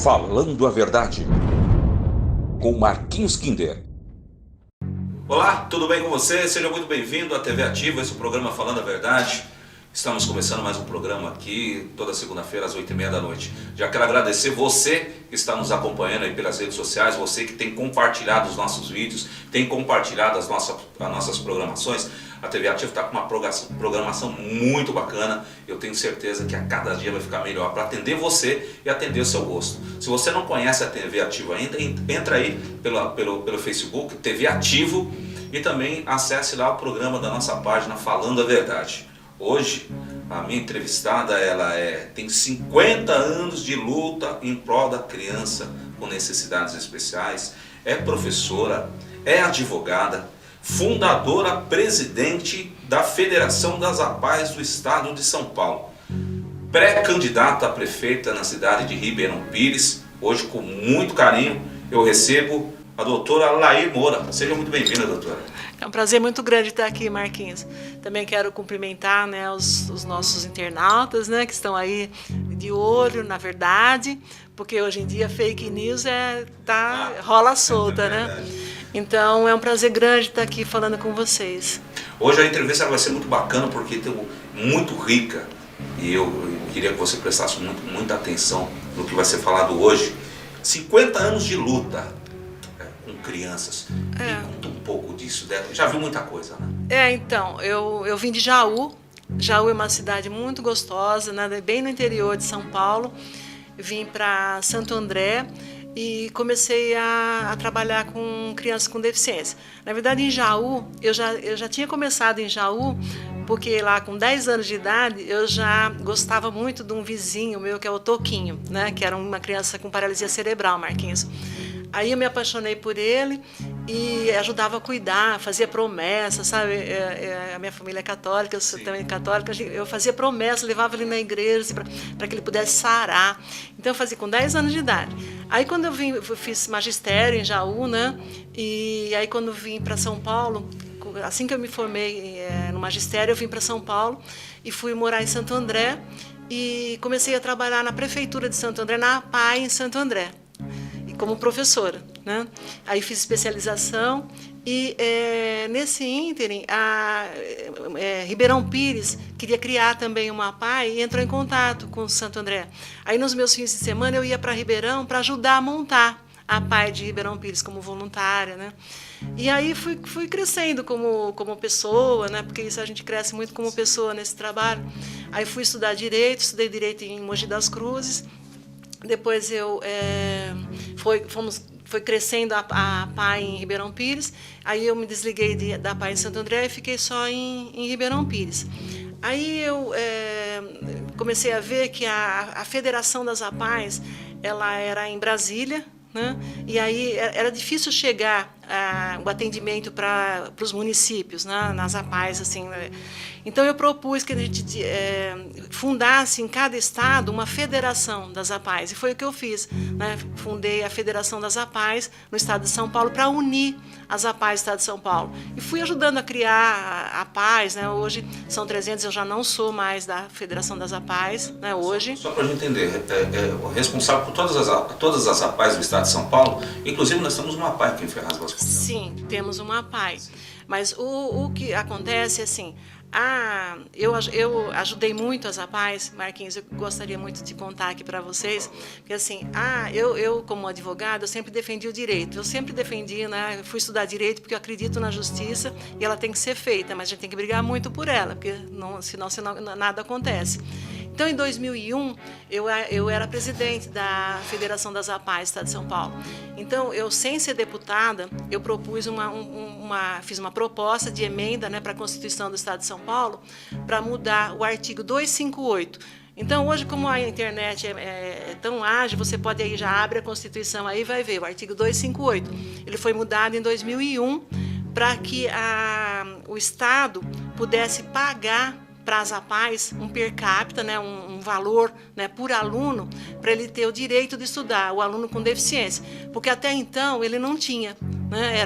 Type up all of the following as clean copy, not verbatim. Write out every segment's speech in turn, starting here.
Falando a Verdade, com Marquinhos Kinder. Olá, tudo bem com você? Seja muito bem-vindo à TV Ativa, esse é o programa Falando a Verdade. Estamos começando mais um programa aqui, toda segunda-feira às 8h30 da noite. Já quero agradecer você que está nos acompanhando aí pelas redes sociais, você que tem compartilhado os nossos vídeos, tem compartilhado as nossas programações. A TV Ativa está com uma programação muito bacana. Eu tenho certeza que a cada dia vai ficar melhor para atender você e atender o seu gosto. Se você não conhece a TV Ativa ainda, entra aí pelo Facebook, TV Ativo, e também acesse lá o programa da nossa página Falando a Verdade. Hoje, a minha entrevistada tem 50 anos de luta em prol da criança com necessidades especiais, é professora, é advogada, fundadora, presidente da Federação das APAES do Estado de São Paulo, pré-candidata a prefeita na cidade de Ribeirão Pires. Hoje, com muito carinho, eu recebo a doutora Lair Moura. Seja muito bem-vinda, doutora. É um prazer muito grande estar aqui, Marquinhos. Também quero cumprimentar, né, os nossos internautas, né, que estão aí de olho na verdade, porque hoje em dia fake news rola solta, né? Então é um prazer grande estar aqui falando com vocês. Hoje a entrevista vai ser muito bacana porque muito rica, e eu queria que você prestasse muita atenção no que vai ser falado hoje. 50 anos de luta com crianças. Me conta um pouco disso. Já viu muita coisa, né? Então, eu vim de Jaú. Jaú é uma cidade muito gostosa, né, bem no interior de São Paulo. Vim para Santo André e comecei a trabalhar com crianças com deficiência. Na verdade, em Jaú, eu já tinha começado em Jaú, porque lá com 10 anos de idade eu já gostava muito de um vizinho meu, que é o Toquinho, né, que era uma criança com paralisia cerebral, Marquinhos. Aí eu me apaixonei por ele e ajudava a cuidar, fazia promessas, sabe? A minha família é católica, eu sou também católica, eu fazia promessas, levava ele na igreja para que ele pudesse sarar. Então eu fazia com 10 anos de idade. Aí quando eu fiz magistério em Jaú, né? E aí quando eu vim para São Paulo, assim que eu me formei no magistério, eu vim para São Paulo e fui morar em Santo André e comecei a trabalhar na prefeitura de Santo André, na APAE em Santo André, como professora, né? Aí fiz especialização e nesse ínterim Ribeirão Pires queria criar também uma APAE e entrou em contato com Santo André. Aí nos meus fins de semana eu ia para Ribeirão para ajudar a montar a APAE de Ribeirão Pires como voluntária, né? E aí fui crescendo como pessoa, né? Porque isso a gente cresce muito como pessoa nesse trabalho. Aí fui estudei direito em Mogi das Cruzes. Depois foi crescendo a APAE em Ribeirão Pires, aí eu me desliguei da APAE em Santo André e fiquei só em Ribeirão Pires. Aí eu comecei a ver que a Federação das APAES, ela era em Brasília, né? E aí era difícil chegar o atendimento para os municípios, né? Nas APAES, assim, né? Então eu propus que a gente fundasse em cada estado uma federação das APAES, e foi o que eu fiz, né? Fundei a Federação das APAES no estado de São Paulo para unir as APAES do estado de São Paulo, e fui ajudando a criar APAES, né? Hoje são 300, eu já não sou mais da Federação das APAES, né? Hoje. Só para a gente entender, o responsável por todas as APAES do estado de São Paulo, inclusive nós temos uma APAE aqui em Ferraz Vasconcelos. Sim, temos uma APAE, mas o que acontece é assim, eu ajudei muito as APAES, Marquinhos, eu gostaria muito de contar aqui para vocês, porque assim, eu como advogada, eu sempre defendi o direito, eu sempre defendi, né, eu fui estudar direito porque eu acredito na justiça e ela tem que ser feita, mas a gente tem que brigar muito por ela, porque senão nada acontece. Então, em 2001, eu era presidente da Federação das APAES do Estado de São Paulo. Então, eu, sem ser deputada, eu propus fiz uma proposta de emenda, né, para a Constituição do Estado de São Paulo para mudar o artigo 258. Então, hoje, como a internet é tão ágil, você pode aí, já abre a Constituição aí e vai ver o artigo 258. Ele foi mudado em 2001 para que o Estado pudesse pagar para as APAES um per capita, né, um valor, né, por aluno, para ele ter o direito de estudar, o aluno com deficiência, porque até então ele não tinha, né,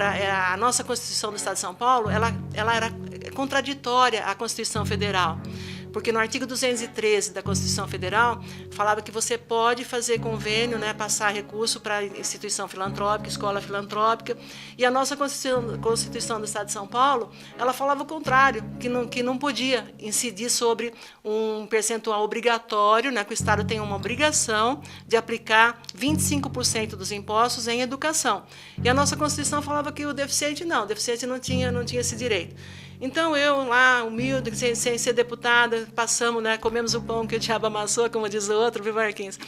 a nossa Constituição do Estado de São Paulo, ela era contraditória à Constituição Federal, porque no artigo 213 da Constituição Federal falava que você pode fazer convênio, né, passar recurso para instituição filantrópica, escola filantrópica, e a nossa Constituição do Estado de São Paulo, ela falava o contrário, que não podia incidir sobre um percentual obrigatório, né, que o Estado tem uma obrigação de aplicar 25% dos impostos em educação. E a nossa Constituição falava que o deficiente não tinha esse direito. Então, eu lá, humilde, sem ser deputada, passamos, né, comemos o pão que o diabo amassou, como diz o outro, viu, Marquinhos?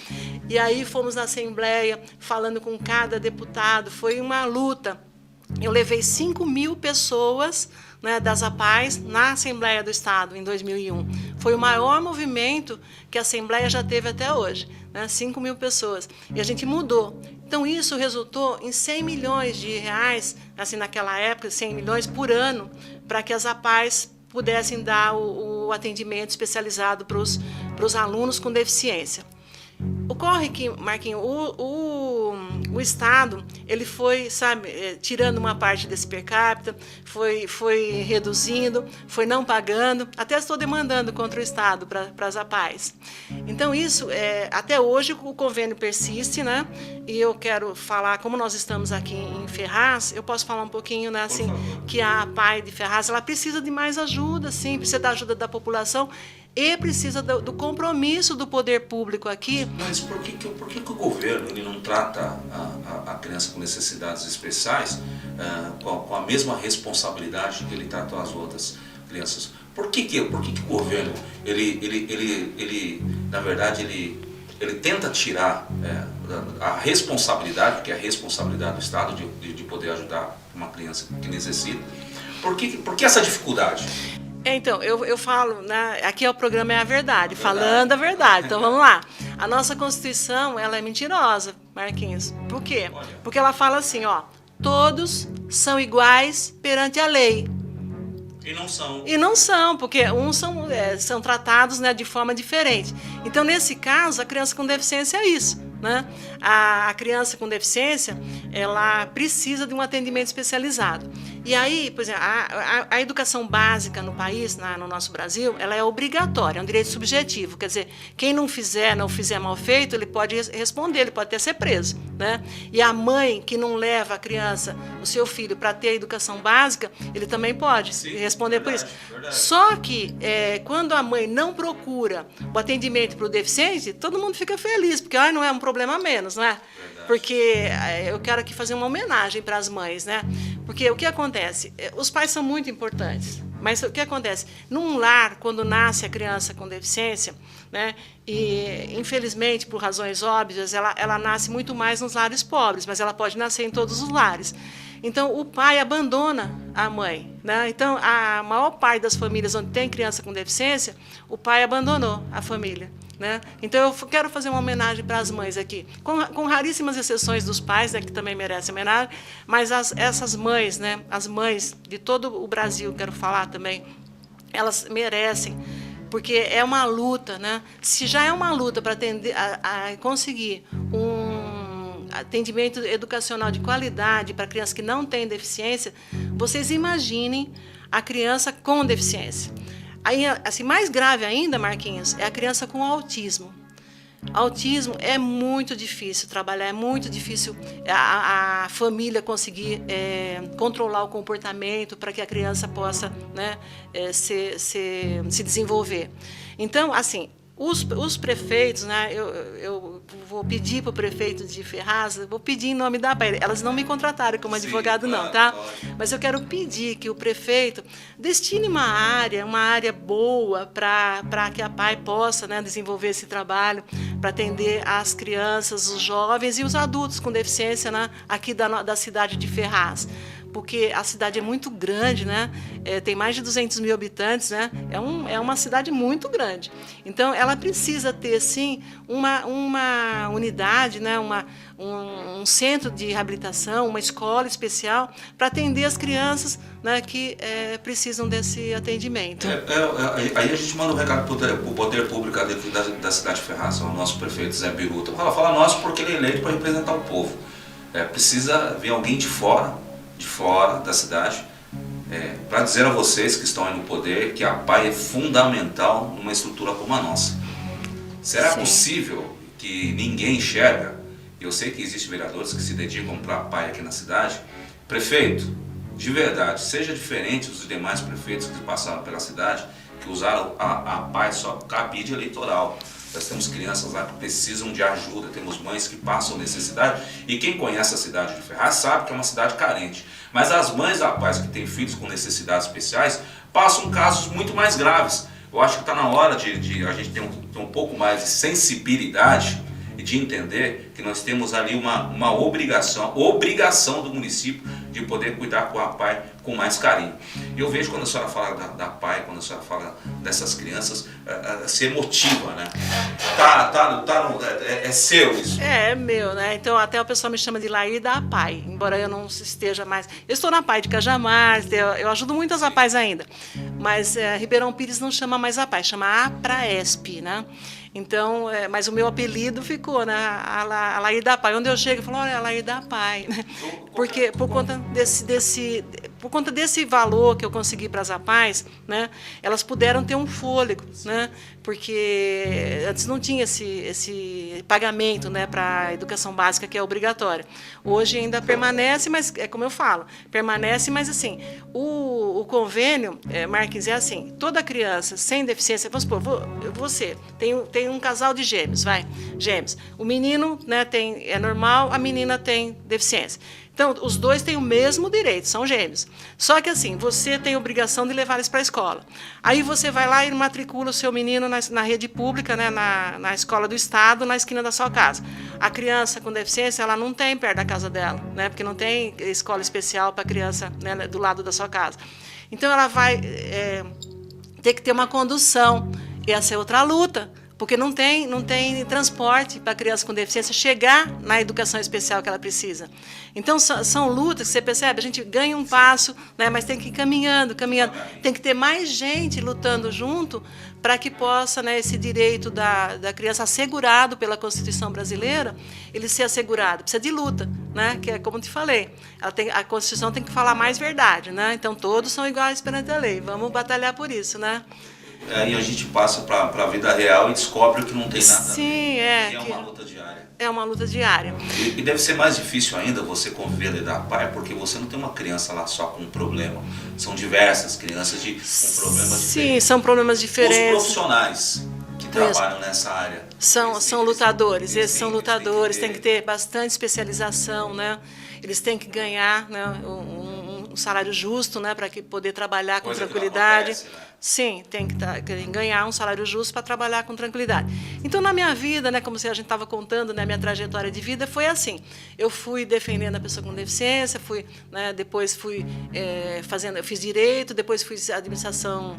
E aí fomos na Assembleia, falando com cada deputado, foi uma luta. Eu levei 5.000 pessoas, né, das APAES na Assembleia do Estado, em 2001. Foi o maior movimento que a Assembleia já teve até hoje, né, 5.000 pessoas. E a gente mudou. Então, isso resultou em 100 milhões de reais, assim, naquela época, 100 milhões por ano, para que as APAES pudessem dar o atendimento especializado para os alunos com deficiência. Ocorre que, Marquinhos, o Estado, ele foi, sabe, tirando uma parte desse per capita, foi reduzindo, foi não pagando, até estou demandando contra o Estado para as APAES. Então, isso, até hoje, o convênio persiste, né? E eu quero falar, como nós estamos aqui em Ferraz, eu posso falar um pouquinho, né, assim, que a APAE de Ferraz, ela precisa de mais ajuda, sim, precisa da ajuda da população, e precisa do compromisso do poder público aqui. Mas por que o governo ele não trata a criança com necessidades especiais com a mesma responsabilidade que ele trata as outras crianças? Por que o governo, na verdade, ele tenta tirar a responsabilidade, que é a responsabilidade do Estado de poder ajudar uma criança que necessita? Por que essa dificuldade? Então, eu falo, né, aqui é o programa É a Verdade, falando a verdade. Então, vamos lá. A nossa Constituição, ela é mentirosa, Marquinhos. Por quê? Porque ela fala assim, ó, todos são iguais perante a lei. E não são. E não são, porque uns são tratados, né, de forma diferente. Então, nesse caso, a criança com deficiência é isso, né? A criança com deficiência, ela precisa de um atendimento especializado. E aí, por exemplo, a educação básica no país, no nosso Brasil, ela é obrigatória, é um direito subjetivo. Quer dizer, quem não fizer mal feito, ele pode responder, ele pode até ser preso, né? E a mãe que não leva a criança, o seu filho, para ter a educação básica, ele também pode responder por isso. Verdade. Só que, quando a mãe não procura o atendimento para o deficiente, todo mundo fica feliz, porque não é um problema a menos, não é? Verdade. Porque eu quero aqui fazer uma homenagem para as mães, né? Porque o que acontece? Os pais são muito importantes, mas o que acontece? Num lar, quando nasce a criança com deficiência, né, e infelizmente, por razões óbvias, ela nasce muito mais nos lares pobres, mas ela pode nascer em todos os lares. Então, o pai abandona a mãe, né? Então, a maior parte das famílias onde tem criança com deficiência, o pai abandonou a família, né? Então, eu quero fazer uma homenagem para as mães aqui, com raríssimas exceções dos pais, né, que também merecem homenagem, mas essas mães, né, as mães de todo o Brasil, quero falar também, elas merecem, porque é uma luta, né? Se já é uma luta para conseguir um atendimento educacional de qualidade para crianças que não têm deficiência, vocês imaginem a criança com deficiência. Aí, assim, mais grave ainda, Marquinhos, é a criança com autismo. Autismo é muito difícil trabalhar, é muito difícil a família conseguir controlar o comportamento para que a criança possa, né, se desenvolver. Então, assim, os prefeitos, né, eu vou pedir para o prefeito de Ferraz, vou pedir em nome da APAE, elas não me contrataram como advogado, não, tá? Mas eu quero pedir que o prefeito destine uma área boa para que a APAE possa, né, desenvolver esse trabalho, para atender as crianças, os jovens e os adultos com deficiência, né, aqui da cidade de Ferraz. Porque a cidade é muito grande, né? Tem mais de 200 mil habitantes, né? É uma cidade muito grande. Então, ela precisa ter, sim, uma unidade, né? Um centro de reabilitação, uma escola especial para atender as crianças, né, que precisam desse atendimento. Aí a gente manda um recado para o poder público da cidade de Ferraz, o nosso prefeito Zé Biruta. Ela fala nosso porque ele é eleito para representar o povo. Precisa vir alguém de fora da cidade, para dizer a vocês que estão aí no poder que a PAI é fundamental numa estrutura como a nossa. Será possível que ninguém enxerga? Eu sei que existem vereadores que se dedicam para a PAI aqui na cidade. Prefeito, de verdade, seja diferente dos demais prefeitos que passaram pela cidade, que usaram a PAI só por cabide eleitoral. Nós temos crianças lá que precisam de ajuda, temos mães que passam necessidade, e quem conhece a cidade de Ferraz sabe que é uma cidade carente. Mas as mães, rapaz, que têm filhos com necessidades especiais, passam casos muito mais graves. Eu acho que está na hora de a gente ter um pouco mais de sensibilidade e de entender que nós temos ali uma obrigação do município de poder cuidar com a PAI com mais carinho. E eu vejo quando a senhora fala da PAI, quando a senhora fala dessas crianças, se emotiva, né? É seu isso. É meu, né? Então até o pessoal me chama de Laí da PAI, embora eu não esteja mais. Eu estou na PAI de Cajamar, eu ajudo muitas APAIs ainda, mas Ribeirão Pires não chama mais a PAI, chama APRAESP, né? Então, mas o meu apelido ficou, né? A Laí da PAI. Onde eu chego, eu falo, olha, a Laí da PAI, né? Porque por conta desse valor que eu consegui para as APAIs, né? Elas puderam ter um fôlego, né? Porque antes não tinha esse pagamento, né, para a educação básica, que é obrigatória. Hoje ainda permanece, mas é como eu falo, permanece, mas assim, o convênio, Marquinhos, é assim, toda criança sem deficiência, vamos supor, você tem um casal de gêmeos, gêmeos. O menino, né, é normal, a menina tem deficiência. Então, os dois têm o mesmo direito, são gêmeos. Só que assim, você tem a obrigação de levar eles para a escola. Aí você vai lá e matricula o seu menino na rede pública, né, na escola do Estado, na esquina da sua casa. A criança com deficiência, ela não tem perto da casa dela, né, porque não tem escola especial para criança, né, do lado da sua casa. Então, ela vai ter que ter uma condução. E essa é outra luta. Porque não tem transporte para a criança com deficiência chegar na educação especial que ela precisa. Então, são lutas que você percebe, a gente ganha um passo, né, mas tem que ir caminhando. Tem que ter mais gente lutando junto para que possa, né, esse direito da criança assegurado pela Constituição brasileira, ele ser assegurado. Precisa de luta, né, que é como eu te falei. A Constituição tem que falar mais verdade, né? Então, todos são iguais perante a lei. Vamos batalhar por isso, né? Aí a gente passa para a vida real e descobre que não tem nada. Sim, é uma luta diária. É uma luta diária. E deve ser mais difícil ainda você conviver ali da PAI, porque você não tem uma criança lá só com um problema. São diversas crianças com problemas diferentes. Sim, são problemas diferentes. Os profissionais que trabalham nessa área. São lutadores, esses são lutadores, tem que ter bastante especialização, né? Eles têm que ganhar, né, um salário justo, né, para poder trabalhar com tranquilidade. Acontece, né? Sim, tem que ganhar um salário justo para trabalhar com tranquilidade. Então, na minha vida, né, como se a gente estava contando, né, minha trajetória de vida foi assim. Eu fui defendendo a pessoa com deficiência, depois fui eu fiz direito, depois fiz administração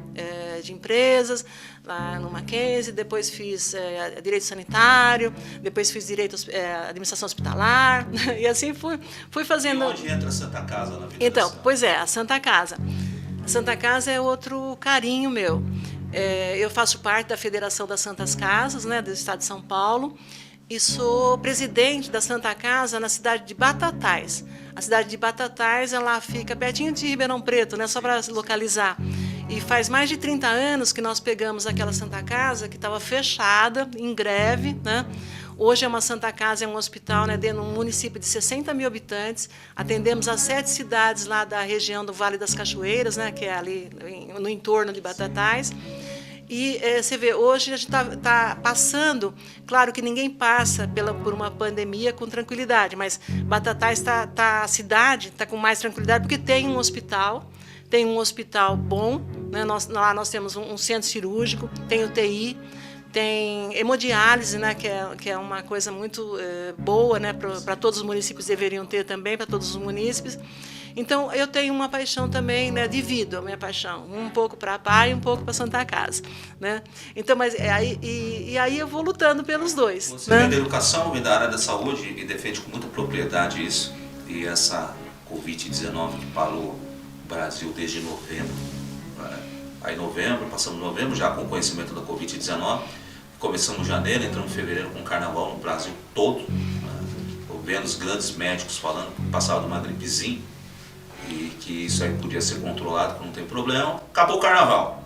de empresas lá no Mackenzie, depois fiz direito sanitário, depois fiz direito administração hospitalar, e assim fui fazendo. E onde entra a Santa Casa na vida? Então, pois é, a Santa Casa. A Santa Casa é outro carinho meu. Eu faço parte da Federação das Santas Casas, né, do Estado de São Paulo, e sou presidente da Santa Casa na cidade de Batatais. A cidade de Batatais, ela fica pertinho de Ribeirão Preto, né, só para localizar. E faz mais de 30 anos que nós pegamos aquela Santa Casa que estava fechada, em greve, né? Hoje é uma Santa Casa, é um hospital, né, dentro de um município de 60 mil habitantes. Atendemos as 7 cidades lá da região do Vale das Cachoeiras, né, que é ali no entorno de Batatais. E você vê, hoje a gente está passando, claro que ninguém passa por uma pandemia com tranquilidade, mas Batatais a cidade está com mais tranquilidade porque tem um hospital bom, né? Lá nós temos um centro cirúrgico, tem UTI, tem hemodiálise, né, que é uma coisa muito boa, né, para todos os municípios, deveriam ter também, para todos os munícipes. Então, eu tenho uma paixão também, né, divido a minha paixão, um pouco para a PAI e um pouco para a Santa Casa, né? Então, mas aí eu vou lutando pelos dois. Você né? vem da educação, vem da área da saúde e defende com muita propriedade isso. E essa Covid-19 que parou o Brasil desde novembro. Aí passamos novembro já com conhecimento da Covid-19, começamos janeiro, entramos em fevereiro com carnaval no Brasil todo, vendo os grandes médicos falando que passava de uma gripezinha. e que isso aí podia ser controlado, que não tem problema. Acabou o carnaval.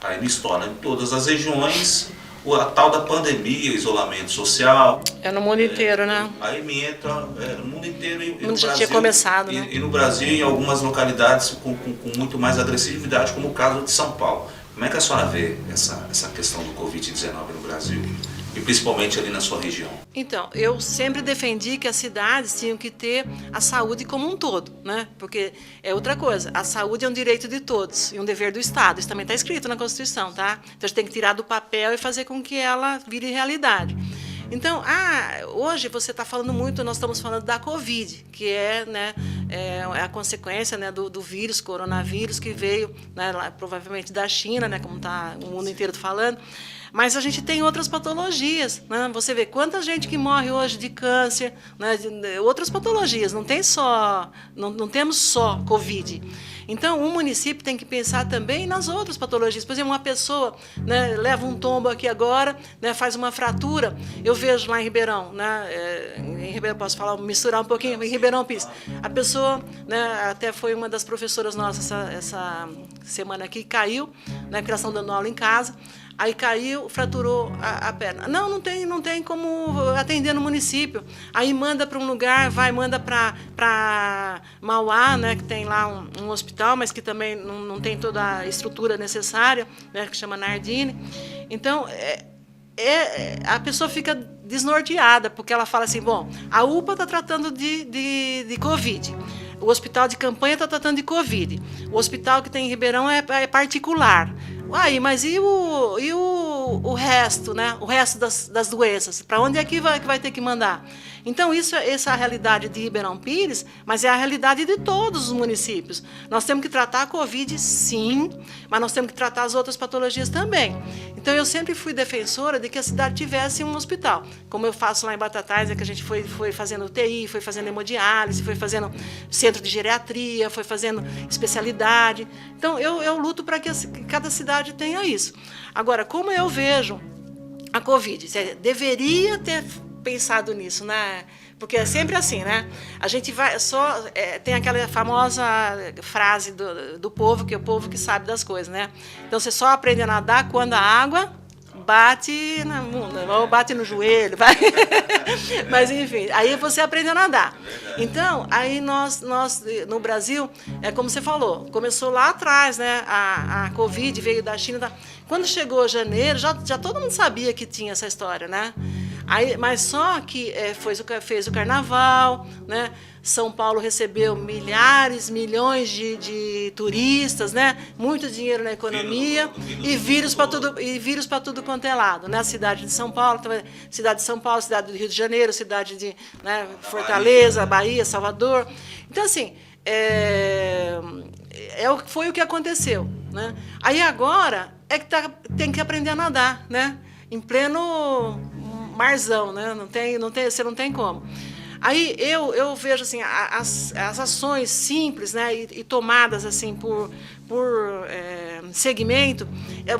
Aí me estoura em todas as regiões a tal da pandemia, isolamento social. É no mundo inteiro, né? Aí me entra no mundo inteiro e O no mundo já Brasil, tinha começado, né? E no Brasil, em algumas localidades com muito mais agressividade, como o caso de São Paulo. Como é que a senhora vê essa questão do Covid-19 no Brasil? E principalmente ali na sua região? Então, eu sempre defendi que as cidades tinham que ter a saúde como um todo, né? Porque é outra coisa, a saúde é um direito de todos e um dever do Estado. Isso também está escrito na Constituição, tá? Então, a gente tem que tirar do papel e fazer com que ela vire realidade. Então, hoje você está falando muito, nós estamos falando da Covid, que é, né, a consequência, né, do vírus, coronavírus, que veio, né, lá, provavelmente da China, né, como está o mundo inteiro falando. Mas a gente tem outras patologias, né? Você vê quanta gente que morre hoje de câncer, né? De outras patologias, não temos só Covid. Então, o município tem que pensar também nas outras patologias. Por exemplo, uma pessoa, né, leva um tombo aqui agora, né, faz uma fratura. Eu vejo lá em Ribeirão, né, em Ribeirão, posso falar, misturar um pouquinho, em Ribeirão Pires. A pessoa, né, até foi uma das professoras nossas essa semana aqui, caiu, né, porque elas estão dando aula em casa. Aí caiu, fraturou a perna. Não tem como atender no município. Aí manda para um lugar, manda para Mauá, né, que tem lá um hospital, mas que também não tem toda a estrutura necessária, né, que chama Nardini. Então, a pessoa fica desnorteada, porque ela fala assim, bom, a UPA está tratando de Covid. O hospital de campanha está tratando de Covid. O hospital que tem em Ribeirão é particular. Aí, mas e o resto, né? O resto das doenças? Para onde é que vai ter que mandar? Então, essa é a realidade de Ribeirão Pires, mas é a realidade de todos os municípios. Nós temos que tratar a Covid, sim, mas nós temos que tratar as outras patologias também. Então, eu sempre fui defensora de que a cidade tivesse um hospital. Como eu faço lá em Batatais, que a gente foi fazendo UTI, foi fazendo hemodiálise, foi fazendo centro de geriatria, foi fazendo especialidade. Então, eu luto para que cada cidade tenha isso. Agora, como eu vejo a Covid, deveria ter pensado nisso, né? Porque é sempre assim, né? A gente vai tem aquela famosa frase do povo, que é o povo que sabe das coisas, né? Então você só aprende a nadar quando a água bate na bunda, ou bate no joelho, vai. Mas enfim, aí você aprende a nadar. Então, aí nós no Brasil, é como você falou, começou lá atrás, né? A Covid veio da China. Quando chegou janeiro, já todo mundo sabia que tinha essa história, né? Aí, mas só que fez o carnaval, né? São Paulo recebeu milhares, milhões de turistas, né? Muito dinheiro na economia e vírus para tudo quanto é lado, né? A cidade de São Paulo, cidade do Rio de Janeiro, cidade de, né, Fortaleza, Bahia, Salvador. Então, assim, foi o que aconteceu, né? Aí agora é que tem que aprender a nadar, né? Em pleno marzão, né? Você não tem como. Aí eu vejo assim as ações simples, né, e tomadas assim por segmento,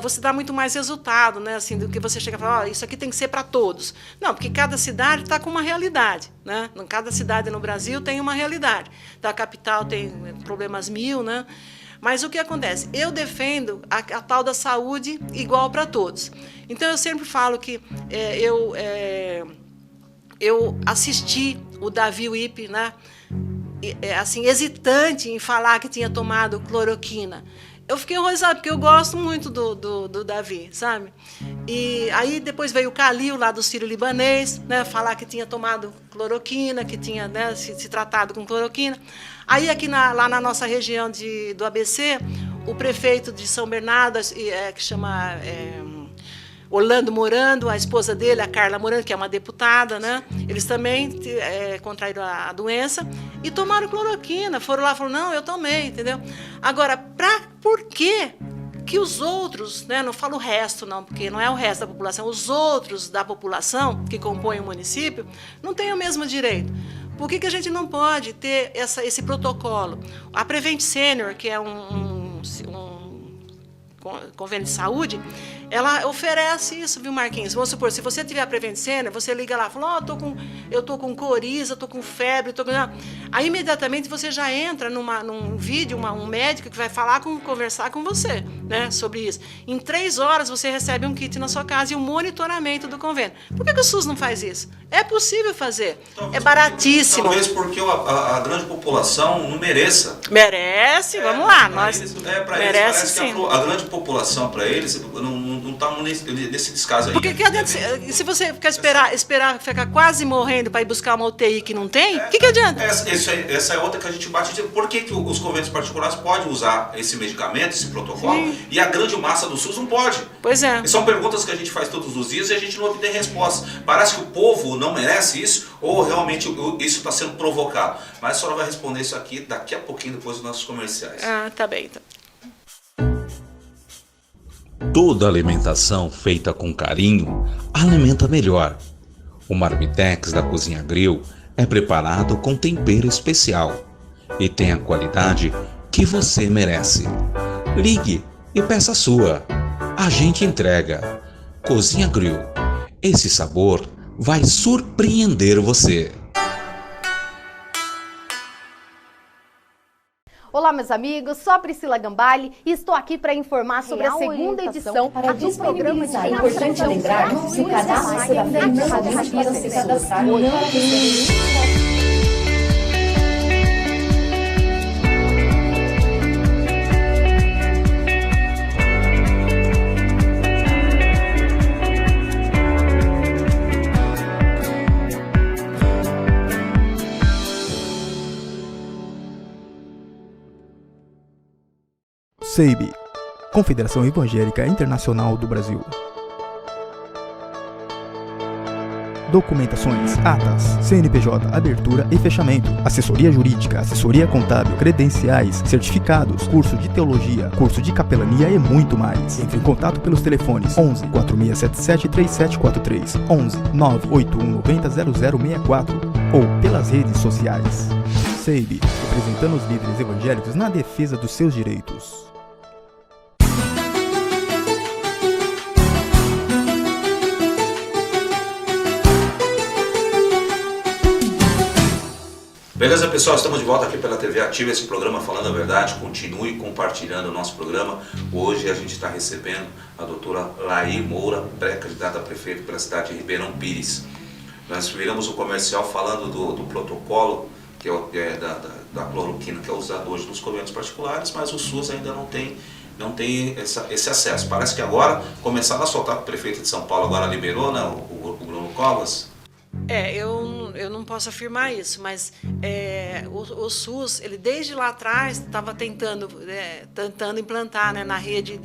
você dá muito mais resultado, né, assim, do que você chega e fala, isso aqui tem que ser para todos. Não, porque cada cidade está com uma realidade, né? Cada cidade no Brasil tem uma realidade. Então, a capital tem problemas mil, né? Mas o que acontece? Eu defendo a tal da saúde igual para todos. Então, eu sempre falo que eu assisti o Davi Wipe, né, assim, hesitante em falar que tinha tomado cloroquina. Eu fiquei horrorizada, porque eu gosto muito do Davi, sabe? E aí depois veio o Calil, lá do Sírio-Libanês, né, falar que tinha tomado cloroquina, que tinha, né, se tratado com cloroquina. Aí aqui lá na nossa região do ABC, o prefeito de São Bernardo, que chama Orlando Morando, a esposa dele, a Carla Morando, que é uma deputada, né? Eles também contraíram a doença e tomaram cloroquina. Foram lá e falaram, não, eu tomei, entendeu? Agora, por quê que os outros, né, não falo o resto não, porque não é o resto da população, os outros da população que compõem o município não têm o mesmo direito? Por que a gente não pode ter esse protocolo? A Prevent Senior, que é um convênio de saúde, ela oferece isso, viu, Marquinhos? Vamos supor, se você tiver a Prevent Senior, você liga lá e fala, eu tô com coriza, tô com febre, tô com... Aí, imediatamente, você já entra num vídeo, um médico que vai conversar com você, né, sobre isso. Em 3 horas, você recebe um kit na sua casa e um monitoramento do convênio. Por que o SUS não faz isso? É possível fazer. É baratíssimo. Talvez porque a grande população não mereça. Merece, vamos lá. Merece sim. A grande população, para eles, não está nesse descaso aí. Porque se você quer esperar ficar quase morrendo para ir buscar uma UTI que não tem, o que adianta? Essa é outra que a gente bate. Por que os convênios particulares podem usar esse medicamento, esse protocolo, e a grande massa do SUS não pode? Pois é. E são perguntas que a gente faz todos os dias e a gente não obtém resposta. Parece que o povo não merece isso, ou realmente isso está sendo provocado. Mas a senhora vai responder isso aqui daqui a pouquinho, depois dos nossos comerciais. Tá bem, então. Toda alimentação feita com carinho alimenta melhor. O Marmitex da Cozinha Grill é preparado com tempero especial e tem a qualidade que você merece. Ligue e peça a sua. A gente entrega. Cozinha Grill. Esse sabor vai surpreender você. Olá, meus amigos, sou a Priscila Gambale e estou aqui para informar sobre a segunda edição do programa de... É importante lembrar que o cadastro será feito para se cadastrar. CEIB, Confederação Evangélica Internacional do Brasil. Documentações, atas, CNPJ, abertura e fechamento, assessoria jurídica, assessoria contábil, credenciais, certificados, curso de teologia, curso de capelania e muito mais. Entre em contato pelos telefones 11 4677 3743, 11 981 90 0064 ou pelas redes sociais. CEIB, representando os líderes evangélicos na defesa dos seus direitos. Beleza, pessoal? Estamos de volta aqui pela TV Ativa, esse programa Falando a Verdade. Continue compartilhando o nosso programa. Hoje a gente está recebendo a doutora Laí Moura, pré-candidata a prefeito pela cidade de Ribeirão Pires. Nós viramos o comercial falando do protocolo que é da cloroquina, que é usado hoje nos convênios particulares, mas o SUS ainda não tem esse acesso. Parece que agora começaram a soltar, o prefeito de São Paulo agora liberou, né, o Bruno Covas. Eu não posso afirmar isso, mas o SUS, ele desde lá atrás estava tentando implantar, né, na rede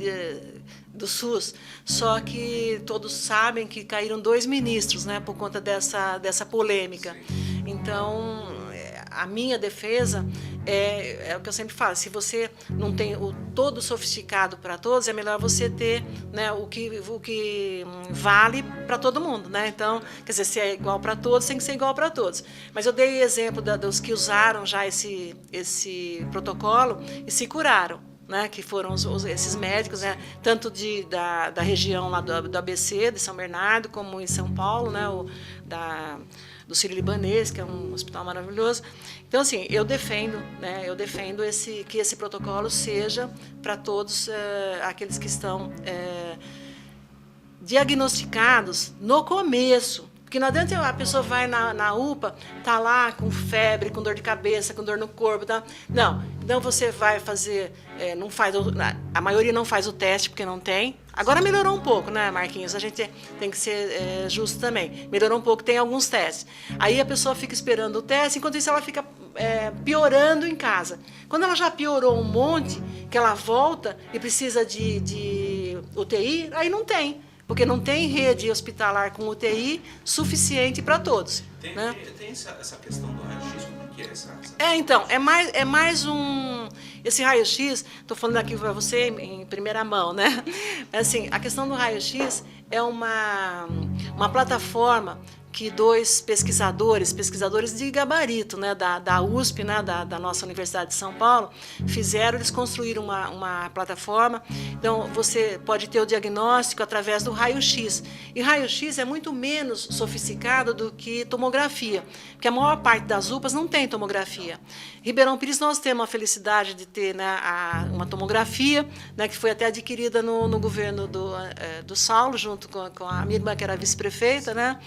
do SUS, só que todos sabem que caíram 2 ministros, né, por conta dessa polêmica. Então, a minha defesa é o que eu sempre falo, se você não tem o todo sofisticado para todos, é melhor você ter, né, o que vale para todo mundo, né? Então, quer dizer, se é igual para todos, tem que ser igual para todos. Mas eu dei exemplo dos que usaram já esse protocolo e se curaram, né, que foram esses médicos, né, tanto da região lá do ABC, de São Bernardo, como em São Paulo, né, do Sírio-Libanês, que é um hospital maravilhoso. Então, assim, eu defendo que esse protocolo seja para todos aqueles que estão diagnosticados no começo. Porque não adianta a pessoa vai na UPA, tá lá com febre, com dor de cabeça, com dor no corpo, tá? Não, então você vai fazer, a maioria não faz o teste porque não tem. Agora melhorou um pouco, né, Marquinhos? A gente tem que ser justo também. Melhorou um pouco, tem alguns testes. Aí a pessoa fica esperando o teste, enquanto isso ela fica piorando em casa. Quando ela já piorou um monte, que ela volta e precisa de UTI, aí não tem. Porque não tem rede hospitalar com UTI suficiente para todos. Tem essa questão do raio-x, como que é essa? Então, é mais um... Esse raio-x, estou falando aqui para você em primeira mão, né? Assim, a questão do raio-x é uma plataforma que 2 pesquisadores de gabarito, né, da USP, né, da nossa Universidade de São Paulo, eles construíram uma plataforma. Então, você pode ter o diagnóstico através do raio-x. E raio-x é muito menos sofisticado do que tomografia, porque a maior parte das UPAs não tem tomografia. Em Ribeirão Pires, nós temos a felicidade de ter, né, uma tomografia, né, que foi até adquirida no governo do Saulo, junto com a minha irmã, que era vice-prefeita, né?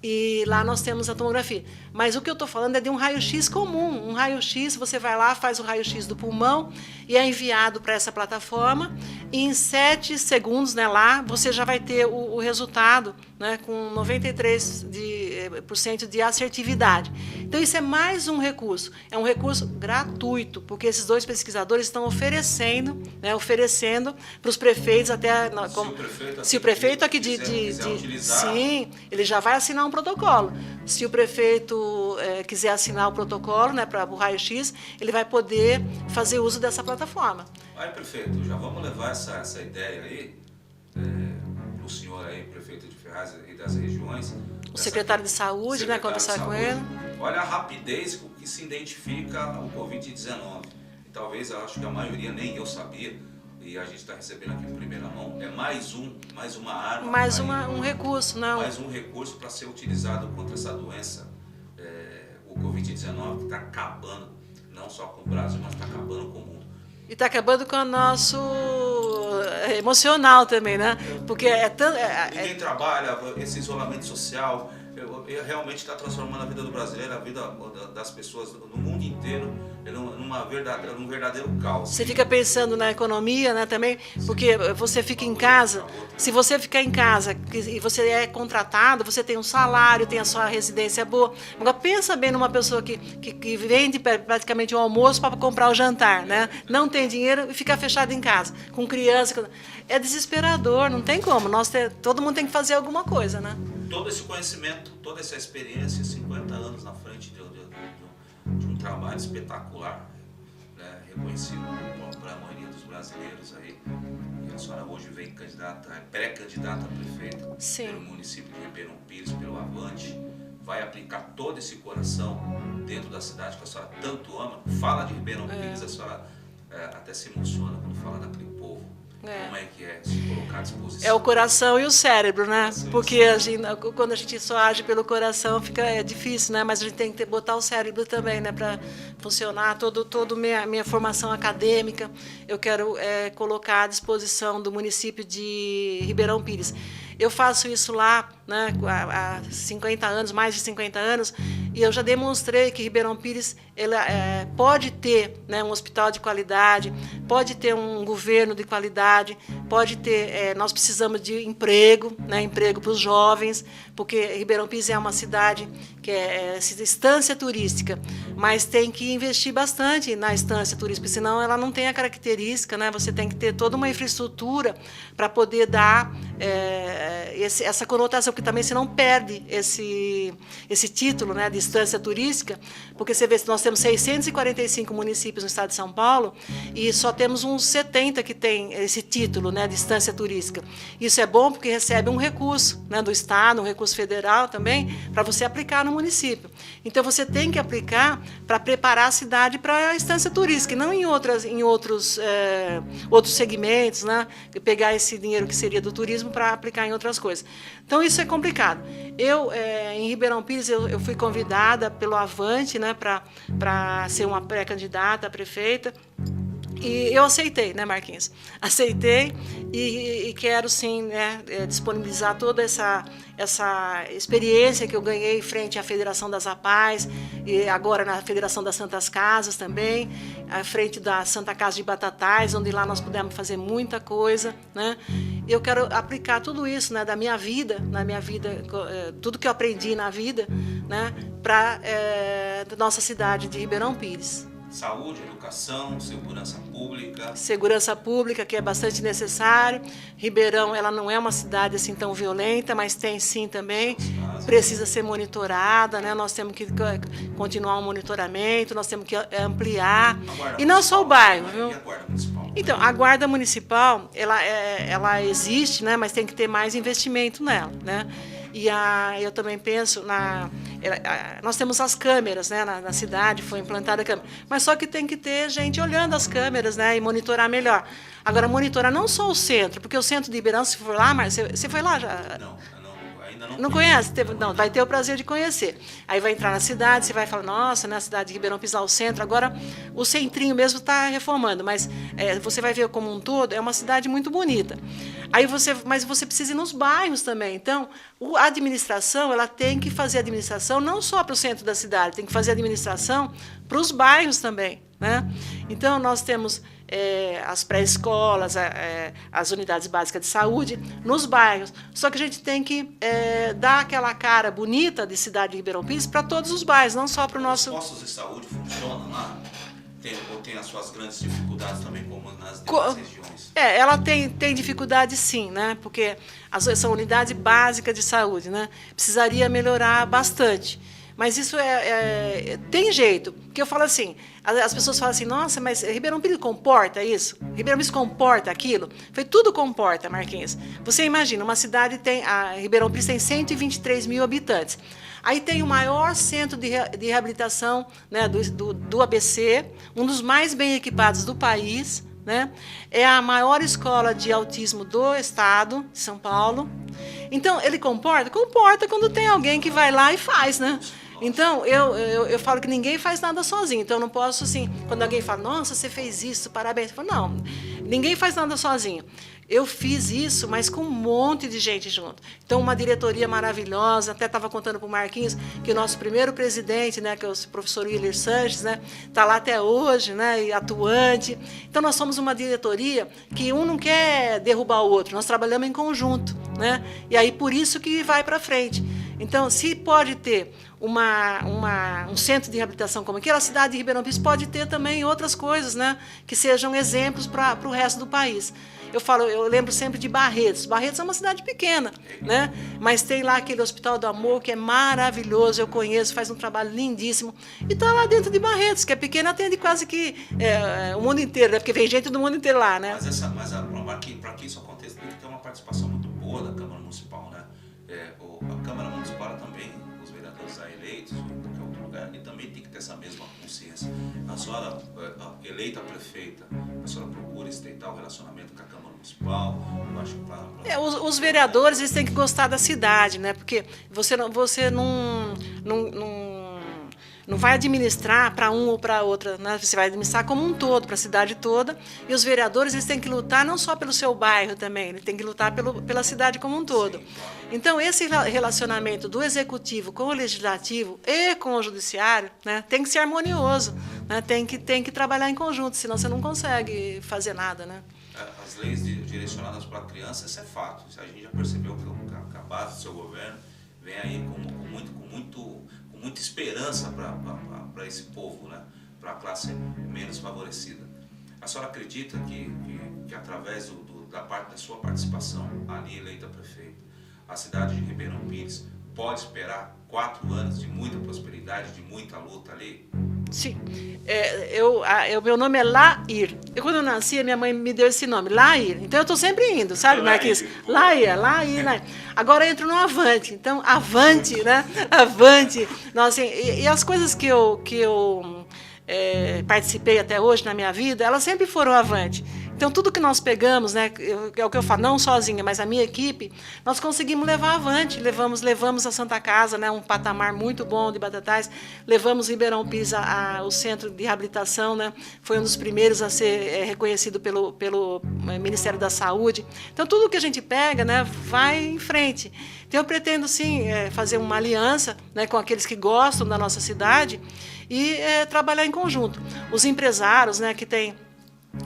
E lá nós temos a tomografia. Mas o que eu estou falando é de um raio-x comum. Um raio-x, você vai lá, faz o raio-x do pulmão e é enviado para essa plataforma. E em 7 segundos, né, lá, você já vai ter o resultado, né, com 93% de assertividade. Então, isso é mais um recurso. É um recurso gratuito, porque esses 2 pesquisadores estão oferecendo para os prefeitos até... Se o prefeito aqui sim, ele já vai assinar um protocolo. Se o prefeito quiser assinar o protocolo, né, para o raio-x, ele vai poder fazer uso dessa plataforma. Aí, prefeito, já vamos levar essa ideia aí para o senhor aí, prefeito de Ferraz e das regiões. O secretário de Saúde, né, conversar com ele. Olha a rapidez com que se identifica o Covid-19. E talvez, eu acho que a maioria nem eu sabia, e a gente está recebendo aqui em primeira mão, é mais uma arma. Um recurso, não. Mais um recurso para ser utilizado contra essa doença, o Covid-19, que está acabando, não só com o Brasil, mas está acabando com o mundo. E está acabando com o nosso emocional também, né? Porque ninguém trabalha, esse isolamento social realmente está transformando a vida do brasileiro, a vida das pessoas no mundo inteiro, num verdadeiro caos. Você fica pensando na economia, né, também, porque você fica em casa. Se você ficar em casa e você é contratado, você tem um salário, tem a sua residência boa. Agora pensa bem numa pessoa que vende praticamente o almoço para comprar o jantar, né? Não tem dinheiro e fica fechado em casa, com criança. É desesperador, não tem como. Todo mundo tem que fazer alguma coisa, né? Todo esse conhecimento, toda essa experiência, 50 anos na frente de um trabalho espetacular, né, reconhecido para a maioria dos brasileiros aí. E a senhora hoje vem pré-candidata a prefeita pelo município de Ribeirão Pires, pelo Avante, vai aplicar todo esse coração dentro da cidade que a senhora tanto ama. Fala de Ribeirão Pires, a senhora até se emociona quando fala daquele povo. Como é que é se colocar à disposição? É o coração e o cérebro, né? Porque quando a gente só age pelo coração é difícil, né? Mas a gente tem que botar o cérebro também, né? Para funcionar toda minha formação acadêmica. Eu quero colocar à disposição do município de Ribeirão Pires. Eu faço isso lá, né, há 50 anos, mais de 50 anos, e eu já demonstrei que Ribeirão Pires pode ter, né, um hospital de qualidade, pode ter um governo de qualidade, pode ter. Nós precisamos de emprego, né, emprego para os jovens, porque Ribeirão Pires é uma cidade que é estância turística, mas tem que investir bastante na estância turística, senão ela não tem a característica, né? Você tem que ter toda uma infraestrutura para poder dar essa conotação, porque também você não perde esse título, né, de estância turística, porque você vê que nós temos 645 municípios no estado de São Paulo e só temos uns 70 que tem esse título, né, de estância turística. Isso é bom porque recebe um recurso, né, do estado, um recurso federal também, para você aplicar no município. Então você tem que aplicar para preparar a cidade para a estância turística, e não em outros segmentos, né, pegar esse dinheiro que seria do turismo para aplicar em outras coisas. Então isso é complicado. Em Ribeirão Pires, eu fui convidada pelo Avante, né, para ser uma pré-candidata a prefeita. E eu aceitei, né, Marquinhos? Aceitei e quero, sim, né, disponibilizar toda essa experiência que eu ganhei frente à Federação das APAES e agora na Federação das Santas Casas também, à frente da Santa Casa de Batatais, onde lá nós pudemos fazer muita coisa, né? Eu quero aplicar tudo isso, né, da minha vida, tudo que eu aprendi na vida, né, para a nossa cidade de Ribeirão Pires. Saúde, educação, segurança pública. Segurança pública, que é bastante necessário. Ribeirão, ela não é uma cidade assim tão violenta, mas tem sim também. Precisa ser monitorada, né? Nós temos que continuar um monitoramento, nós temos que ampliar. E não só o bairro, viu? E a Guarda Municipal? Então, a Guarda Municipal, ela existe, né? Mas tem que ter mais investimento nela, né? eu também penso nós temos as câmeras, né, na cidade, foi implantada a câmera, mas só que tem que ter gente olhando as câmeras, né, e monitorar melhor. Agora, monitorar não só o centro, porque o centro de Ribeirão, se for lá, mas você foi lá já? Ainda não. Não conhece? Não, vai ter o prazer de conhecer. Aí vai entrar na cidade, você vai falar, nossa, na cidade de Ribeirão Pisar o centro, agora o centrinho mesmo está reformando, mas você vai ver como um todo, é uma cidade muito bonita. Mas você precisa ir nos bairros também. Então, a administração, ela tem que fazer administração não só para o centro da cidade, tem que fazer administração para os bairros também, né? Então, nós temos as pré-escolas, as unidades básicas de saúde nos bairros. Só que a gente tem que dar aquela cara bonita de cidade de Ribeirão Pires para todos os bairros, não só para o nosso... Os postos de saúde funcionam lá? Ou tem as suas grandes dificuldades também, como nas demais regiões? Ela tem dificuldade sim, né? Porque são unidades básicas de saúde, né? Precisaria melhorar bastante. Mas isso tem jeito. Porque eu falo assim, as pessoas falam assim, nossa, mas Ribeirão Pires comporta isso? Ribeirão Pires comporta aquilo? Tudo comporta, Marquinhos. Você imagina, uma cidade Ribeirão Pires tem 123 mil habitantes. Aí tem o maior centro de reabilitação, né, do ABC, um dos mais bem equipados do país, né? É a maior escola de autismo do estado de São Paulo. Então, ele comporta? Comporta quando tem alguém que vai lá e faz, né? Então, eu falo que ninguém faz nada sozinho. Então, eu não posso, assim, quando alguém fala, nossa, você fez isso, parabéns. Eu falo, não, ninguém faz nada sozinho. Eu fiz isso, mas com um monte de gente junto. Então, uma diretoria maravilhosa. Até estava contando para o Marquinhos que o nosso primeiro presidente, né, que é o professor Willer Sanches, né, está lá até hoje, né, e atuante. Então, nós somos uma diretoria que um não quer derrubar o outro. Nós trabalhamos em conjunto, né? E aí, por isso que vai para frente. Então, se pode ter um centro de reabilitação como aquele, a cidade de Ribeirão Pires pode ter também outras coisas, né, que sejam exemplos para o resto do país. Eu lembro sempre de Barretos. Barretos é uma cidade pequena, né? Mas tem lá aquele Hospital do Amor, que é maravilhoso, eu conheço, faz um trabalho lindíssimo. E está lá dentro de Barretos, que é pequeno, atende quase que o mundo inteiro, né? Porque vem gente do mundo inteiro lá, né? Para que isso aconteça, tem que ter uma participação muito boa da Câmara Municipal, né? A Câmara Municipal também, os vereadores eleitos, em qualquer outro lugar, e também tem que ter essa mesma consciência. A senhora, eleita prefeita, a senhora procura estreitar o relacionamento com a Câmara Municipal? Eu acho os vereadores, eles têm que gostar da cidade, né? Porque você não vai administrar para um ou para outra, né? Você vai administrar como um todo, para a cidade toda. E os vereadores, eles têm que lutar não só pelo seu bairro também, eles têm que lutar pela cidade como um todo. Sim, claro. Então, esse relacionamento do executivo com o legislativo e com o judiciário, né, tem que ser harmonioso, né? Tem que trabalhar em conjunto, senão você não consegue fazer nada, né? As leis direcionadas para a criança, isso é fato. Isso a gente já percebeu que a base do seu governo vem aí com muita esperança para esse povo, né? Para a classe menos favorecida. A senhora acredita que através da parte da sua participação ali eleita prefeita, a cidade de Ribeirão Pires pode esperar 4 anos de muita prosperidade, de muita luta ali? Sim. Meu nome é Lair. Quando eu nasci, a minha mãe me deu esse nome, Lair. Então, eu estou sempre indo, sabe, Marquinhos? Lair. Agora eu entro no Avante. Então, Avante, né? Avante. Nossa, e as coisas que eu participei até hoje na minha vida, elas sempre foram Avante. Então, tudo que nós pegamos, né, é o que eu falo, não sozinha, mas a minha equipe, nós conseguimos levar avante, levamos a Santa Casa, né, um patamar muito bom de Batatais, levamos Ribeirão Pires o centro de reabilitação, né, foi um dos primeiros a ser reconhecido pelo Ministério da Saúde. Então, tudo que a gente pega, né, vai em frente. Então, eu pretendo, sim, fazer uma aliança, né, com aqueles que gostam da nossa cidade e trabalhar em conjunto. Os empresários, né, que tem...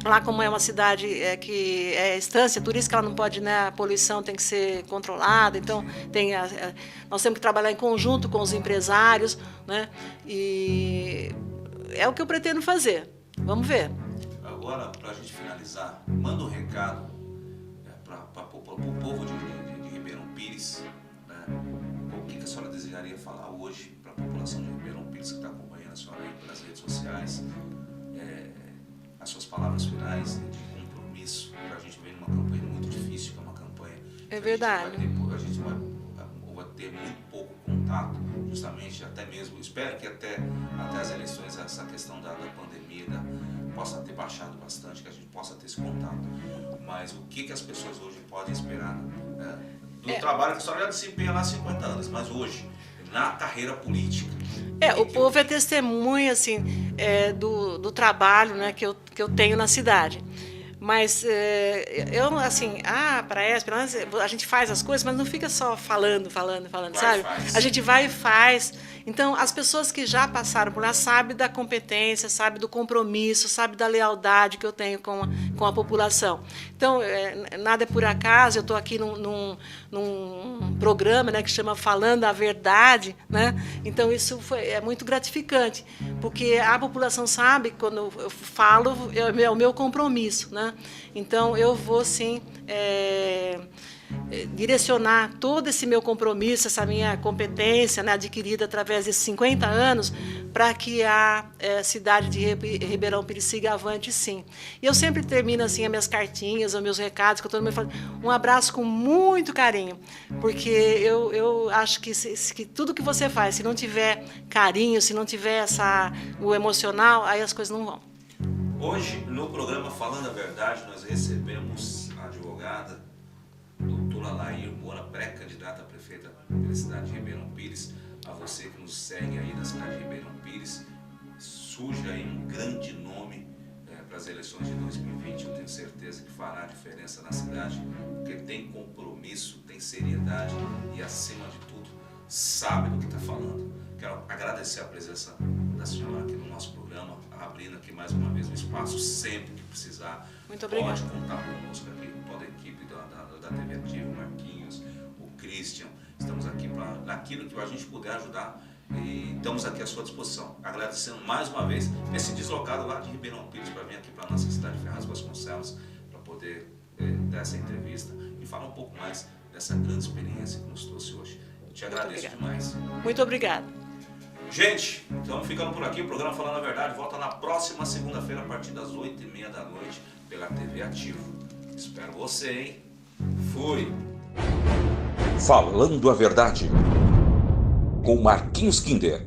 Lá, como é uma cidade que é estância turística, ela não pode, né, a poluição tem que ser controlada, então nós temos que trabalhar em conjunto com os empresários, né, e é o que eu pretendo fazer. Vamos ver. Agora, para a gente finalizar, manda um recado para o povo de Ribeirão Pires, né, o que a senhora desejaria falar hoje para a população de Ribeirão Pires que está acompanhando a senhora aí pelas redes sociais, as suas palavras finais de compromisso, para a gente ver numa campanha muito difícil, que é uma campanha... É verdade. A gente vai ter muito pouco contato, justamente até mesmo, espero que até as eleições essa questão da pandemia possa ter baixado bastante, que a gente possa ter esse contato. Mas o que as pessoas hoje podem esperar do trabalho que a senhora já desempenha lá há 50 anos, mas hoje, na carreira política? O povo é testemunha assim, do trabalho, né, que eu tenho na cidade. Mas eu, assim, Praesp, a gente faz as coisas, mas não fica só falando, sabe? A gente vai e faz. Então, as pessoas que já passaram por lá sabem da competência, sabem do compromisso, sabem da lealdade que eu tenho com a população. Então, nada é por acaso, eu estou aqui num programa, né, que chama Falando a Verdade, né? Então, isso é muito gratificante, porque a população sabe, quando eu falo, é o meu compromisso, né? Então, eu vou, sim, direcionar todo esse meu compromisso, essa minha competência, né, adquirida através desses 50 anos, para que a cidade de Ribeirão Pires siga avante, sim. E eu sempre termino assim as minhas cartinhas, os meus recados, que eu todo mundo falo, um abraço com muito carinho, porque eu acho que tudo que você faz, se não tiver carinho, se não tiver o emocional, aí as coisas não vão. Hoje, no programa Falando a Verdade, nós recebemos a advogada doutora Lair Moura, pré-candidata a prefeita pela cidade de Ribeirão Pires. A você que nos segue aí da cidade de Ribeirão Pires, surge aí um grande nome para as eleições de 2020. Eu tenho certeza que fará diferença na cidade, porque tem compromisso, tem seriedade e, acima de tudo, sabe do que está falando. Quero agradecer a presença da senhora aqui no nosso programa, abrindo aqui mais uma vez o espaço sempre que precisar. Muito obrigada. Pode contar conosco aqui, toda a equipe da TV Ativa, o Marquinhos, o Christian. Estamos aqui para naquilo que a gente puder ajudar e estamos aqui à sua disposição. Agradecendo mais uma vez esse deslocado lá de Ribeirão Pires para vir aqui para a nossa cidade de Ferraz Vasconcelos para poder dar essa entrevista e falar um pouco mais dessa grande experiência que nos trouxe hoje. Eu te agradeço demais. Muito obrigada. Gente, estamos ficando por aqui. O programa Falando a Verdade volta na próxima segunda-feira a partir das 8h30 da noite pela TV Ativa. Espero você, hein? Fui! Falando a Verdade, com Marquinhos Kinder.